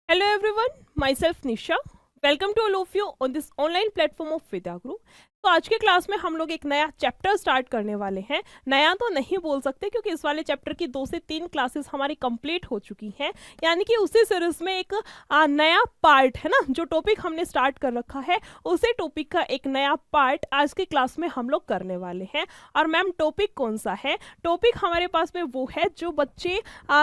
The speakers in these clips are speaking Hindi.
Hello everyone, myself Nisha. Welcome to all of you on this online platform of Vidya Group. तो आज के क्लास में हम लोग एक नया चैप्टर स्टार्ट करने वाले हैं। नया तो नहीं बोल सकते क्योंकि इस वाले चैप्टर की 2 से 3 क्लासेस हमारी कंप्लीट हो चुकी हैं, यानी कि उसी सीरीज में एक नया पार्ट है ना, जो टॉपिक हमने स्टार्ट कर रखा है उसी टॉपिक का एक नया पार्ट आज के क्लास में हम लोग करने वाले हैं। और मैम टॉपिक कौन सा है? टॉपिक हमारे पास में वो है जो बच्चे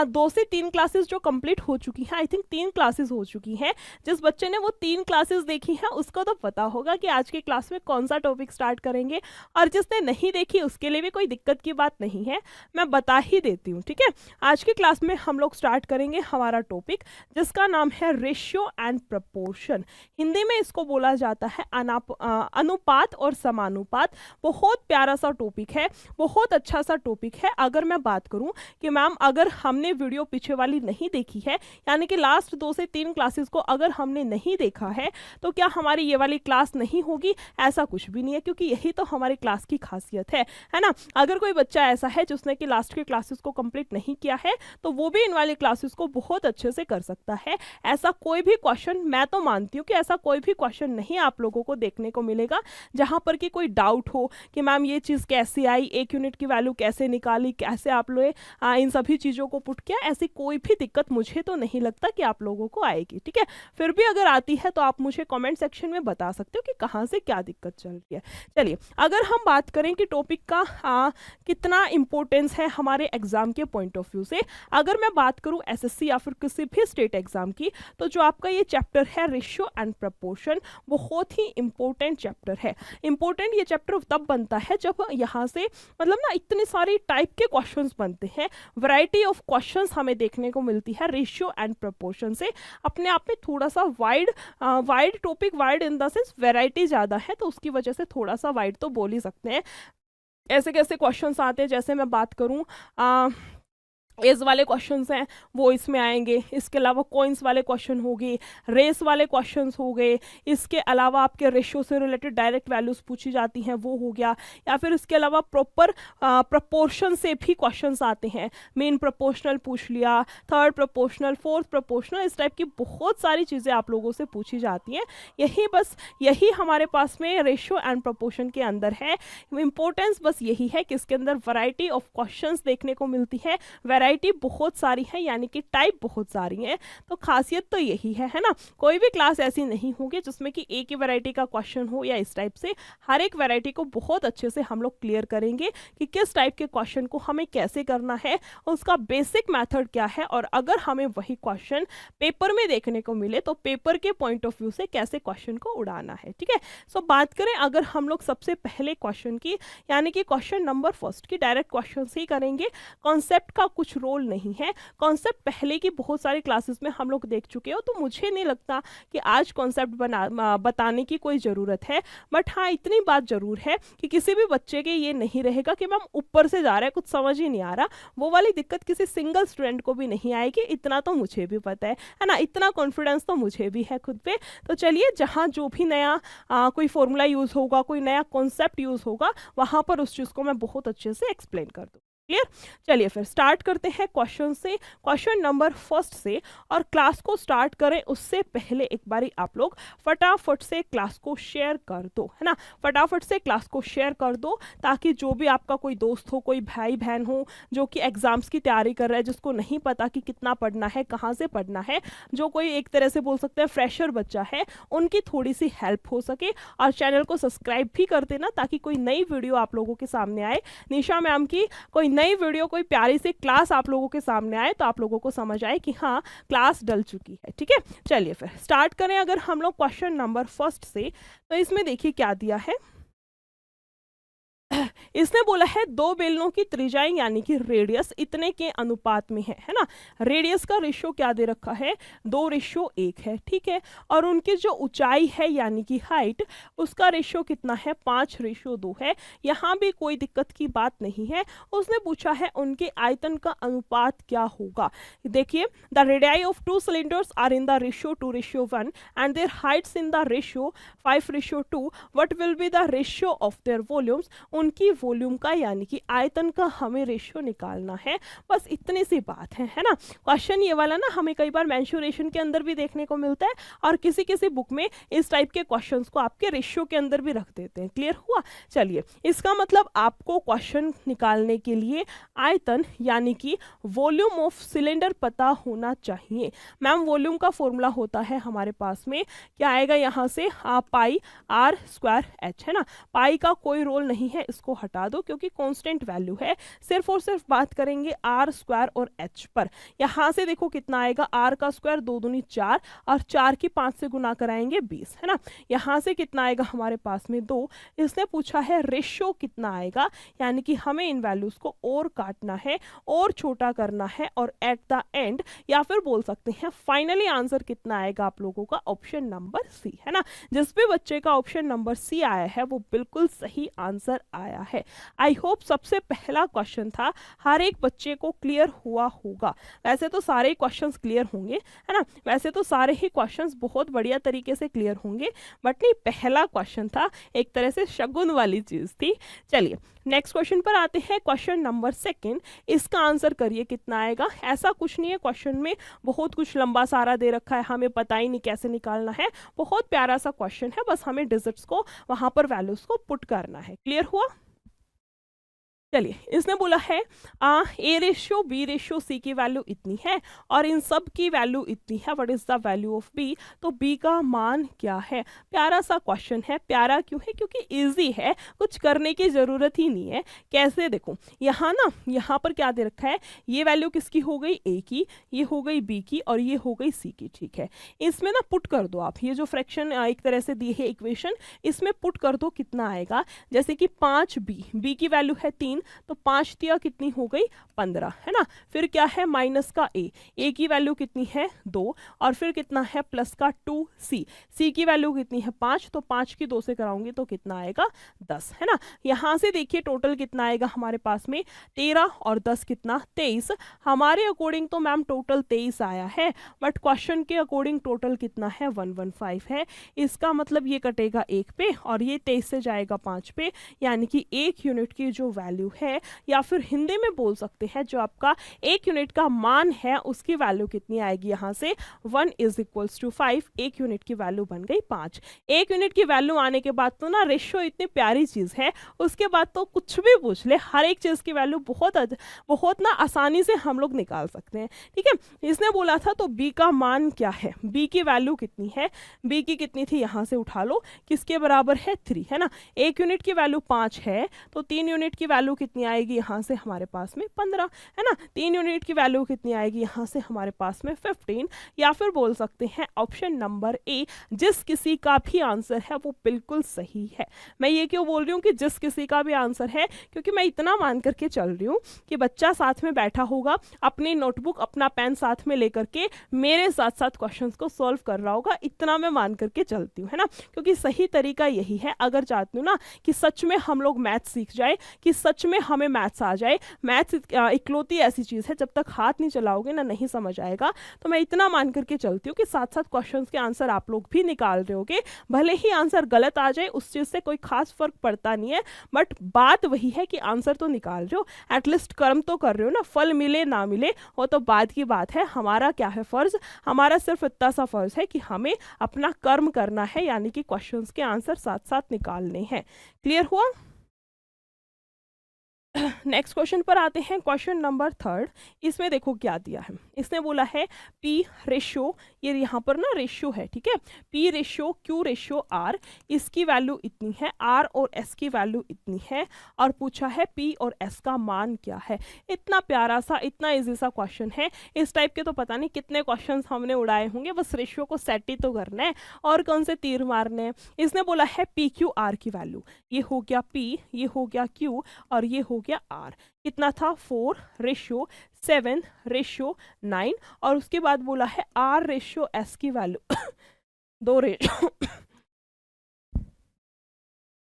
2 से 3 क्लासेस जो कंप्लीट हो चुकी हैं, आई थिंक 3 क्लासेस हो चुकी हैं। जिस बच्चे ने वो 3 क्लासेस देखी हैं उसको तो पता होगा कि आज के क्लास में कौन सा टॉपिक स्टार्ट करेंगे, और जिसने नहीं देखी उसके लिए भी कोई दिक्कत की बात नहीं है, मैं बता ही देती हूँ। ठीक है, आज की क्लास में हम लोग स्टार्ट करेंगे हमारा टॉपिक जिसका नाम है रेशियो एंड प्रपोर्शन। हिंदी में इसको बोला जाता है अनुपात और समानुपात। बहुत प्यारा सा टॉपिक है, बहुत अच्छा सा टॉपिक है। अगर मैं बात करूं कि मैम अगर हमने वीडियो पीछे वाली नहीं देखी है, यानी कि लास्ट 2 से 3 क्लासेस को अगर हमने नहीं देखा है, तो क्या हमारी ये वाली क्लास नहीं होगी? ऐसा कुछ भी नहीं है, क्योंकि यही तो हमारी क्लास की खासियत है ना। अगर कोई बच्चा ऐसा है जिसने कि लास्ट के क्लासेस को कंप्लीट नहीं किया है, तो वो भी इन वाली क्लासेस को बहुत अच्छे से कर सकता है। ऐसा कोई भी क्वेश्चन, मैं तो मानती हूँ कि ऐसा कोई भी क्वेश्चन नहीं आप लोगों को देखने को मिलेगा जहां पर कि कोई डाउट हो कि मैम ये चीज़ कैसे आई, 1 यूनिट की वैल्यू कैसे निकाली, कैसे आप लोग इन सभी चीज़ों को पुट किया। ऐसी कोई भी दिक्कत मुझे तो नहीं लगता कि आप लोगों को आएगी। ठीक है, फिर भी अगर आती है तो आप मुझे कमेंट सेक्शन में बता सकते हो कि कहाँ से क्या दिक्कत चल रही है। चलिए, अगर हम बात करें कि टॉपिक का कितना इंपॉर्टेंस है हमारे एग्जाम के पॉइंट ऑफ व्यू से, अगर मैं बात करूं एसएससी या फिर किसी भी स्टेट एग्जाम की, तो जो आपका ये चैप्टर है रेशियो एंड प्रपोर्शन, बहुत ही इंपॉर्टेंट चैप्टर है। इंपॉर्टेंट ये चैप्टर तब बनता है जब यहाँ से मतलब ना इतने सारे टाइप के क्वेश्चंस बनते हैं, वैरायटी ऑफ क्वेश्चंस हमें देखने को मिलती है रेशियो एंड प्रपोर्शन से। अपने आप में थोड़ा सा wide topic, wide in the sense variety ज़्यादा है, तो उसकी वजह से थोड़ा सा वाइड तो बोल ही सकते हैं। ऐसे कैसे क्वेश्चंस आते हैं, जैसे मैं बात करूं एज वाले क्वेश्चंस हैं वो इसमें आएंगे, इसके अलावा कॉइन्स वाले क्वेश्चन हो गए, रेस वाले क्वेश्चंस हो गए, इसके अलावा आपके रेशियो से रिलेटेड डायरेक्ट वैल्यूज पूछी जाती हैं वो हो गया, या फिर इसके अलावा प्रॉपर प्रपोर्शन से भी क्वेश्चंस आते हैं। मेन प्रपोर्शनल पूछ लिया, थर्ड प्रपोर्शनल, फोर्थ प्रपोर्शनल, इस टाइप की बहुत सारी चीज़ें आप लोगों से पूछी जाती हैं। यही हमारे पास में रेशियो एंड प्रपोर्शन के अंदर है। इंपॉर्टेंस बस यही है कि इसके अंदर वैरायटी ऑफ क्वेश्चंस देखने को मिलती है, वैरायटी बहुत सारी है, यानी कि टाइप बहुत सारी हैं। तो खासियत तो यही है ना। कोई भी क्लास ऐसी नहीं होगी जिसमें कि एक ही वैरायटी का क्वेश्चन हो या इस टाइप से। हर एक वैरायटी को बहुत अच्छे से हम लोग क्लियर करेंगे कि किस टाइप के क्वेश्चन को हमें कैसे करना है, उसका बेसिक मेथड क्या है, और अगर हमें वही क्वेश्चन पेपर में देखने को मिले तो पेपर के पॉइंट ऑफ व्यू से कैसे क्वेश्चन को उड़ाना है। ठीक है, सो बात करें अगर हम लोग सबसे पहले क्वेश्चन की, यानी कि क्वेश्चन नंबर फर्स्ट की, डायरेक्ट क्वेश्चन ही करेंगे। कॉन्सेप्ट का कुछ रोल नहीं है, कॉन्सेप्ट पहले की बहुत सारी क्लासेस में हम लोग देख चुके हो, तो मुझे नहीं लगता कि आज कॉन्सेप्ट बताने की कोई ज़रूरत है। बट हाँ, इतनी बात ज़रूर है कि किसी भी बच्चे के ये नहीं रहेगा कि मैम ऊपर से जा रहा है, कुछ समझ ही नहीं आ रहा। वो वाली दिक्कत किसी सिंगल स्टूडेंट को भी नहीं आएगी, इतना तो मुझे भी पता है ना, इतना कॉन्फिडेंस तो मुझे भी है खुद पे। तो चलिए, जहाँ जो भी नया कोई फॉर्मूला यूज़ होगा, कोई नया कॉन्सेप्ट यूज़ होगा, वहाँ पर उस चीज़ को मैं बहुत अच्छे से एक्सप्लेन कर दूँ। क्लियर? चलिए फिर स्टार्ट करते हैं क्वेश्चन से, क्वेश्चन नंबर फर्स्ट से। और क्लास को स्टार्ट करें उससे पहले एक बारी आप लोग फटाफट से क्लास को शेयर कर दो, है ना। फटाफट से क्लास को शेयर कर दो, ताकि जो भी आपका कोई दोस्त हो, कोई भाई बहन हो जो कि एग्जाम्स की तैयारी कर रहा है, जिसको नहीं पता कि कितना पढ़ना है, कहाँ से पढ़ना है, जो कोई एक तरह से बोल सकते हैं फ्रेशर बच्चा है, उनकी थोड़ी सी हेल्प हो सके। और चैनल को सब्सक्राइब भी कर देना, ताकि कोई नई वीडियो आप लोगों के सामने आए, निशा मैम की कोई नई वीडियो, कोई प्यारी सी क्लास आप लोगों के सामने आए, तो आप लोगों को समझ आए कि हाँ क्लास डल चुकी है। ठीक है, चलिए फिर स्टार्ट करें अगर हम लोग क्वेश्चन नंबर फर्स्ट से। तो इसमें देखिए क्या दिया है। इसने बोला है 2 बेलनों की त्रिज्याएं यानी कि रेडियस इतने के अनुपात में है ना। रेडियस का रेशियो क्या दे रखा है, 2:1 है। ठीक है, और उनकी जो ऊंचाई है यानी कि हाइट, उसका रेशियो कितना है, 5:2 है। यहाँ भी कोई दिक्कत की बात नहीं है। उसने पूछा है उनके आयतन का अनुपात क्या होगा। देखिए, the radii of 2 cylinders are in the ratio 2:1 and their heights in the ratio 5:2। What will be the ratio of their volumes. उनकी वॉल्यूम का यानी कि आयतन का हमें रेशियो निकालना है। बस इतनी सी बात है ना। क्वेश्चन ये वाला ना हमें कई बार मेंसुरेशन के अंदर भी देखने को मिलता है और किसी किसी बुक में इस टाइप के क्वेश्चंस को आपके रेशियो के अंदर भी रख देते हैं। क्लियर हुआ? चलिए, इसका मतलब आपको क्वेश्चन निकालने के लिए आयतन यानी कि वॉल्यूम ऑफ सिलेंडर पता होना चाहिए। मैम वॉल्यूम का फॉर्मूला होता है हमारे पास में, क्या आएगा यहाँ से, पाई आर स्क्वायर एच, है ना। पाई का कोई रोल नहीं है, इसको हटा दो क्योंकि कांस्टेंट वैल्यू है। सिर्फ और सिर्फ बात करेंगे आर स्क्वायर और एच पर। यहाँ से देखो कितना आएगा, आर का स्क्वायर 2 दूनी 4 और 4 की 5 से गुना कराएंगे 20, है ना। यहाँ से कितना आएगा हमारे पास में 2। इसने पूछा है रेशियो कितना आएगा, यानी कि हमें इन वैल्यूज को और काटना है और छोटा करना है और एट द एंड या फिर बोल सकते हैं फाइनली आंसर कितना आएगा आप लोगों का, ऑप्शन नंबर सी, है ना। जिस भी बच्चे का ऑप्शन नंबर सी आया है वो बिल्कुल सही आंसर आया है। आई होप सबसे पहला क्वेश्चन था हर एक बच्चे को क्लियर हुआ होगा। वैसे तो सारे क्वेश्चंस क्लियर होंगे, है ना, वैसे तो सारे ही क्वेश्चंस बहुत बढ़िया तरीके से क्लियर होंगे, बट नहीं, पहला क्वेश्चन था एक तरह से शगुन वाली चीज थी। चलिए नेक्स्ट क्वेश्चन पर आते हैं, क्वेश्चन नंबर 2। इसका आंसर करिए कितना आएगा। ऐसा कुछ नहीं है, क्वेश्चन में बहुत कुछ लंबा सारा दे रखा है, हमें पता ही नहीं कैसे निकालना है। बहुत प्यारा सा क्वेश्चन है, बस हमें डिजिट्स को वहां पर वैल्यूज को पुट करना है। क्लियर हुआ? चलिए, इसने बोला है A ratio B ratio C की वैल्यू इतनी है और इन सब की वैल्यू इतनी है, what is the value of B, तो बी का मान क्या है। प्यारा सा क्वेश्चन है। प्यारा क्यों है? क्योंकि इजी है, कुछ करने की जरूरत ही नहीं है। कैसे, देखो यहाँ ना, यहाँ पर क्या दे रखा है, ये वैल्यू किसकी हो गई, ए की, ये हो गई बी की और ये हो गई सी की। ठीक है, इसमें ना पुट कर दो आप, ये जो फ्रैक्शन एक तरह से दी है इक्वेशन, इसमें पुट कर दो, कितना आएगा, जैसे कि 5 बी की वैल्यू है 3, तो 5 दिया कितनी हो गई 15, है ना। फिर क्या है माइनस का ए की वैल्यू कितनी है 2 और फिर कितना है प्लस का 2 सी की वैल्यू कितनी है 5, तो 5 की 2 से कराऊंगी तो कितना आएगा 10, है ना। यहाँ से देखिए टोटल कितना आएगा हमारे पास में 13 और 10 कितना 23। हमारे अकॉर्डिंग तो मैम टोटल 23 आया है, बट क्वेश्चन के अकॉर्डिंग टोटल कितना है 115 है। इसका मतलब ये कटेगा 1 पे और ये 23 से जाएगा 5 पे, यानी कि 1 यूनिट की जो वैल्यू है, या फिर हिंदी में बोल सकते हैं जो आपका 1 यूनिट का मान है उसकी वैल्यू कितनी आएगी, यहाँ से 1 = 5, 1 यूनिट की वैल्यू बन गई 5। 1 यूनिट की वैल्यू आने के बाद तो ना रेशियो इतनी प्यारी चीज है, उसके बाद तो कुछ भी पूछ ले, हर एक चीज की वैल्यू बहुत ना आसानी से हम लोग निकाल सकते हैं। ठीक है, इसने बोला था तो बी का मान क्या है, बी की वैल्यू कितनी है, बी की कितनी थी, यहाँ से उठा लो, किसके बराबर है 3, है ना। 1 यूनिट की वैल्यू 5 है तो 3 यूनिट की वैल्यू कितनी आएगी, यहाँ से हमारे पास में 15, है ना। 3 यूनिट की वैल्यू कितनी आएगी, यहाँ से हमारे पास में 15, या फिर बोल सकते हैं ऑप्शन नंबर ए, जिस किसी का भी आंसर है वो बिल्कुल सही है। मैं ये क्यों बोल रही हूँ कि जिस किसी का भी आंसर है, क्योंकि मैं इतना मान करके चल रही हूँ कि बच्चा साथ में बैठा होगा, अपनी नोटबुक अपना पेन साथ में लेकर के मेरे साथ साथ क्वेश्चंस को सॉल्व कर रहा होगा, इतना मैं मान करके चलती हूँ, है ना। क्योंकि सही तरीका यही है, अगर चाहती हूँ ना कि सच में हम लोग मैथ्स सीख जाए, कि सच में हमें मैथ्स आ जाए। मैथ्स इकलौती ऐसी चीज़ है, जब तक हाथ नहीं चलाओगे ना नहीं समझ आएगा। तो मैं इतना मान करके चलती हूँ कि साथ साथ क्वेश्चंस के आंसर आप लोग भी निकाल रहे होगे, भले ही आंसर गलत आ जाए उस चीज़ से कोई खास फर्क पड़ता नहीं है, बट बात वही है कि आंसर तो निकाल रहे हो, एटलीस्ट कर्म तो कर रहे हो ना। फल मिले ना मिले वो तो बाद की बात है, हमारा क्या है फर्ज, हमारा सिर्फ इतना सा फर्ज है कि हमें अपना कर्म करना है, यानी कि क्वेश्चंस के आंसर साथ साथ निकालने हैं। क्लियर हुआ? नेक्स्ट क्वेश्चन पर आते हैं, क्वेश्चन नंबर 3। इसमें देखो क्या दिया है, इसने बोला है पी रेशियो, ये यहाँ पर ना रेशियो है, ठीक है, P ratio Q ratio R, इसकी वैल्यू इतनी है, आर और एस की वैल्यू इतनी है, और पूछा है पी और एस का मान क्या है। इतना प्यारा सा, इतना इजी सा क्वेश्चन है। इस टाइप के तो पता नहीं कितने क्वेश्चन हमने उड़ाए होंगे, बस रेशियो को सेट ही तो करना है और कौन से तीर मारने हैं। इसने बोला है पी क्यू आर की वैल्यू, ये हो गया पी, ये हो गया क्यू और ये हो गया आर। कितना था 4:7:9, और उसके बाद बोला है आर रेशियो एस की वैल्यू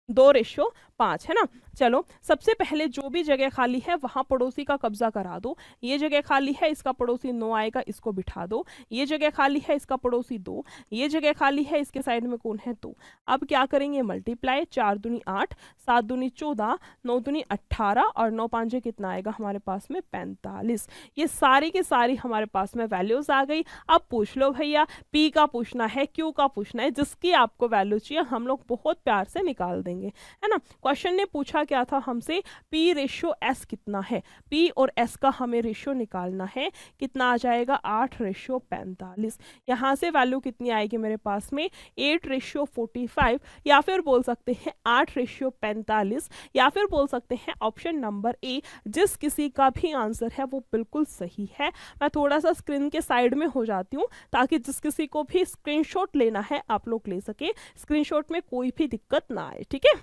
2:5 5 है ना। चलो सबसे पहले जो भी जगह खाली है वहां पड़ोसी का कब्जा करा दो। ये जगह खाली है, इसका पड़ोसी 9 आएगा, इसको बिठा दो। ये जगह खाली है, इसका पड़ोसी 2। ये जगह खाली है, इसके साइड में कौन है 2। अब क्या करेंगे, मल्टीप्लाई, 4 दूनी 8, 7 दूनी 14, 9 दूनी 18 और 9 पांचे कितना आएगा हमारे पास में 45। ये सारी की सारी हमारे पास में वैल्यूज आ गई। अब पूछ लो भैया, पी का पूछना है, क्यू का पूछना है, जिसकी आपको वैल्यू चाहिए हम लोग बहुत प्यार से निकाल देंगे, है ना। क्वेश्चन ने पूछा क्या था हमसे, पी रेशियो एस कितना है। पी और एस का हमें रेशियो निकालना है, कितना आ जाएगा 8:45। यहाँ से वैल्यू कितनी आएगी मेरे पास में 8:45, या फिर बोल सकते हैं 8:45, या फिर बोल सकते हैं ऑप्शन नंबर ए। जिस किसी का भी आंसर है वो बिल्कुल सही है। मैं थोड़ा सा स्क्रीन के साइड में हो जाती हूँ ताकि जिस किसी को भी स्क्रीनशॉट लेना है आप लोग ले सके, स्क्रीनशॉट में कोई भी दिक्कत ना आए, ठीक है।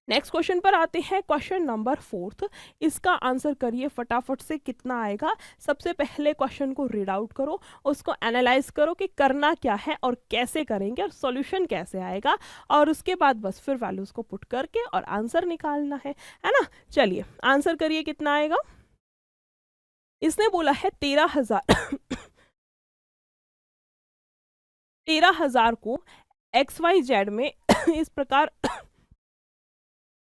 नेक्स्ट क्वेश्चन पर आते हैं, क्वेश्चन नंबर 4। इसका आंसर करिए फटाफट से, कितना आएगा। सबसे पहले क्वेश्चन को रीड आउट करो, उसको एनालाइज करो कि करना क्या है और कैसे करेंगे और सॉल्यूशन कैसे आएगा, और उसके बाद बस फिर वैल्यूज को पुट करके और आंसर निकालना है ना। चलिए आंसर करिए, कितना आएगा। इसने बोला है 13,000 13,000 को XYZ में इस प्रकार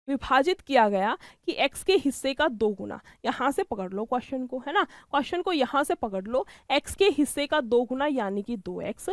विभाजित किया गया कि x के हिस्से का 2 गुना। यहाँ से पकड़ लो क्वेश्चन को, है ना, क्वेश्चन को यहाँ से पकड़ लो, x के हिस्से का 2 गुना यानी कि 2x,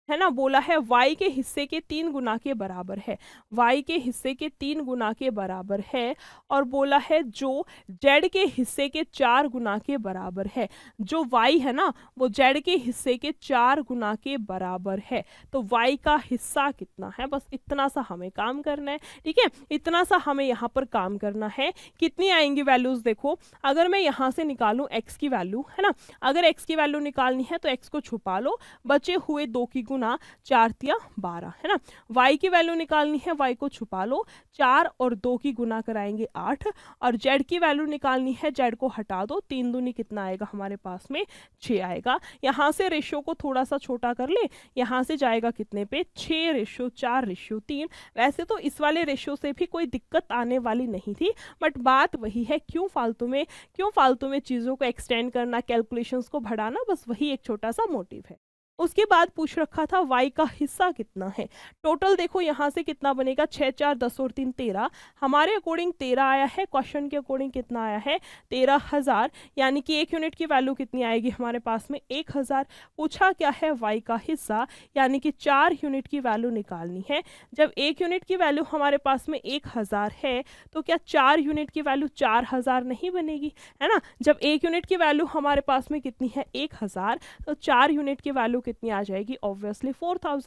है ना। बोला है y के हिस्से के 3 गुना के बराबर है, y के हिस्से के 3 गुना के बराबर है, और बोला है जो z के हिस्से के 4 गुना के बराबर है। जो y है ना वो z के हिस्से के 4 गुना के बराबर है, तो y का हिस्सा कितना है, बस इतना सा हमें काम करना है, ठीक है। इतना सा हमें यहाँ पर काम करना है। कितनी आएंगी वैल्यूज, देखो अगर मैं यहाँ से निकालूं x की वैल्यू, है ना, अगर x की वैल्यू निकालनी है तो x को छुपा लो, बचे हुए 2 की गुना 4 तिया 12, है ना। y की वैल्यू निकालनी है, y को छुपा लो, 4 और 2 की गुना कराएंगे 8, और z की वैल्यू निकालनी है, z को हटा दो, 3 दूनी कितना आएगा हमारे पास में 6 आएगा। यहाँ से रेशियो को थोड़ा सा छोटा कर ले, यहाँ से जाएगा कितने पे 6:4:3। वैसे तो इस वाले रेशियो से भी कोई दिक्कत आने वाली नहीं थी, बट बात वही है, क्यों फालतू में चीज़ों को एक्सटेंड करना, कैलकुलेशंस को बढ़ाना, बस वही एक छोटा सा मोटिव है। उसके बाद पूछ रखा था y का हिस्सा कितना है। टोटल देखो यहाँ से कितना बनेगा, 6 4 10 और 3 13, हमारे अकॉर्डिंग 13 आया है, क्वेश्चन के अकॉर्डिंग कितना आया है 13,000, यानी कि 1 यूनिट की वैल्यू कितनी आएगी हमारे पास में 1,000। पूछा क्या है y का हिस्सा, यानी कि 4 यूनिट की वैल्यू निकालनी है। जब 1 यूनिट की वैल्यू हमारे पास में 1,000 है तो क्या 4 यूनिट की वैल्यू 4,000 नहीं बनेगी, है ना। जब 1 यूनिट की वैल्यू हमारे पास में कितनी है 1,000, तो 4 यूनिट की वैल्यू कितनी आ जाएगी, ऑब्वियसली 4,000।